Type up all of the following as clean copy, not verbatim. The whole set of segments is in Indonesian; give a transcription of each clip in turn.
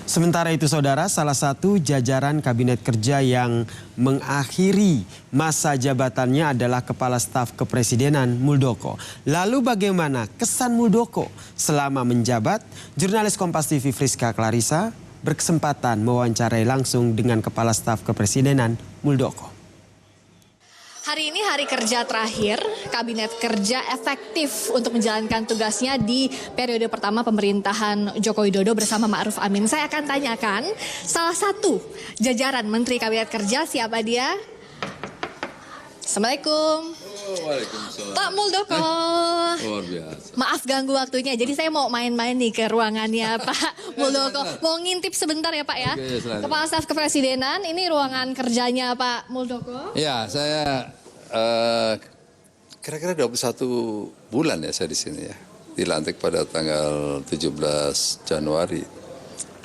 Sementara itu saudara, salah satu jajaran kabinet kerja yang mengakhiri masa jabatannya adalah Kepala Staf Kepresidenan Muldoko. Lalu bagaimana kesan Muldoko selama menjabat? Jurnalis Kompas TV Friska Clarissa berkesempatan mewawancarai langsung dengan Kepala Staf Kepresidenan Muldoko. Hari ini hari kerja terakhir, kabinet kerja efektif untuk menjalankan tugasnya di periode pertama pemerintahan Joko Widodo bersama Ma'ruf Amin. Saya akan tanyakan salah satu jajaran Menteri Kabinet Kerja, siapa dia? Assalamualaikum. Waalaikumsalam. Pak Muldoko. Luar biasa. Maaf ganggu waktunya, jadi saya mau main-main nih ke ruangannya Pak Muldoko. Mau ngintip sebentar ya Pak ya. Oke, silakan. Kepala Staf Kepresidenan, ini ruangan kerjanya Pak Muldoko. Ya, saya kira-kira 21 bulan ya saya di sini ya. Dilantik pada tanggal 17 Januari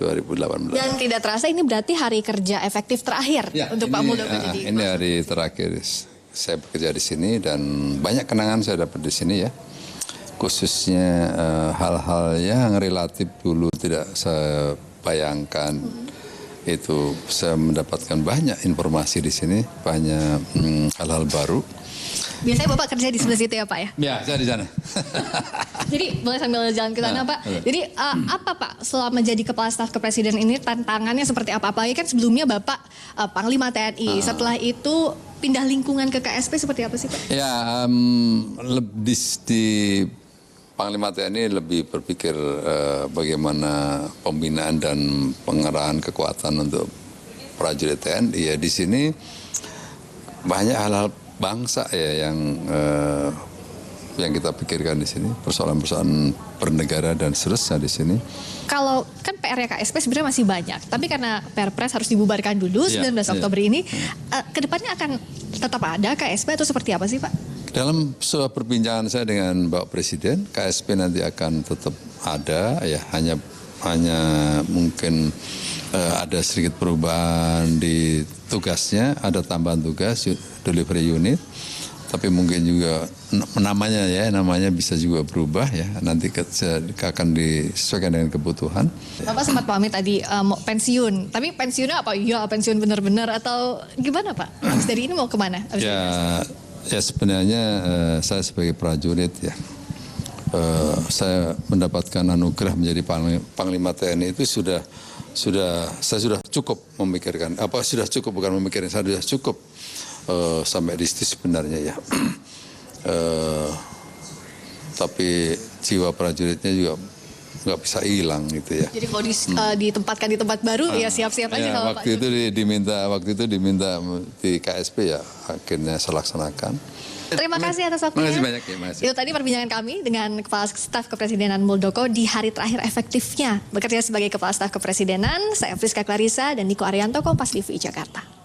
2018. Dan tidak terasa ini berarti hari kerja efektif terakhir Ya, untuk Pak Muldoko jadi. ini hari terakhir saya bekerja di sini dan banyak kenangan saya dapat di sini ya. Khususnya hal-hal yang relatif dulu tidak saya bayangkan. Itu saya mendapatkan banyak informasi di sini, banyak hal-hal baru. Biasanya Bapak kerja di sebelah situ ya Pak ya? Ya, saya di sana. Jadi boleh sambil jalan ke sana Pak. Jadi apa Pak selama jadi Kepala Staf Kepresiden ini tantangannya seperti apa? Apalagi kan sebelumnya Bapak Panglima TNI, setelah itu pindah lingkungan ke KSP seperti apa sih Pak? Ya, di Panglima TNI lebih berpikir bagaimana pembinaan dan pengerahan kekuatan untuk prajurit TNI. Ya, di sini banyak hal-hal bangsa ya yang kita pikirkan di sini, persoalan-persoalan bernegara dan seterusnya di sini. Kalau kan PR-nya KSP sebenarnya masih banyak, tapi karena Perpres harus dibubarkan dulu 19 Oktober ini, kedepannya akan tetap ada KSP atau seperti apa sih Pak? Dalam sebuah perbincangan saya dengan Bapak Presiden, KSP nanti akan tetap ada, ya hanya mungkin ada sedikit perubahan di tugasnya, ada tambahan tugas delivery unit, tapi mungkin juga namanya bisa juga berubah ya, nanti akan disesuaikan dengan kebutuhan. Bapak sempat pamit tadi mau pensiun, tapi pensiunnya apa? Iya pensiun benar-benar atau gimana Pak? Habis dari ini mau kemana? Ya sebenarnya saya sebagai prajurit ya, saya mendapatkan anugerah menjadi Panglima TNI itu saya sudah cukup memikirkan, saya sudah cukup sampai di situ sebenarnya ya. Tapi jiwa prajuritnya juga nggak bisa hilang gitu ya. Jadi kalau ditempatkan di tempat baru ya siap-siap aja sama Pak. Waktu itu diminta di KSP ya, akhirnya saya laksanakan. Terima kasih atas waktunya. Terima kasih banyak ya, makasih. Itu tadi perbincangan kami dengan Kepala Staf Kepresidenan Muldoko di hari terakhir efektifnya bekerja sebagai Kepala Staf Kepresidenan. Saya Friska Clarissa dan Niko Arianto, Kompas TV Jakarta.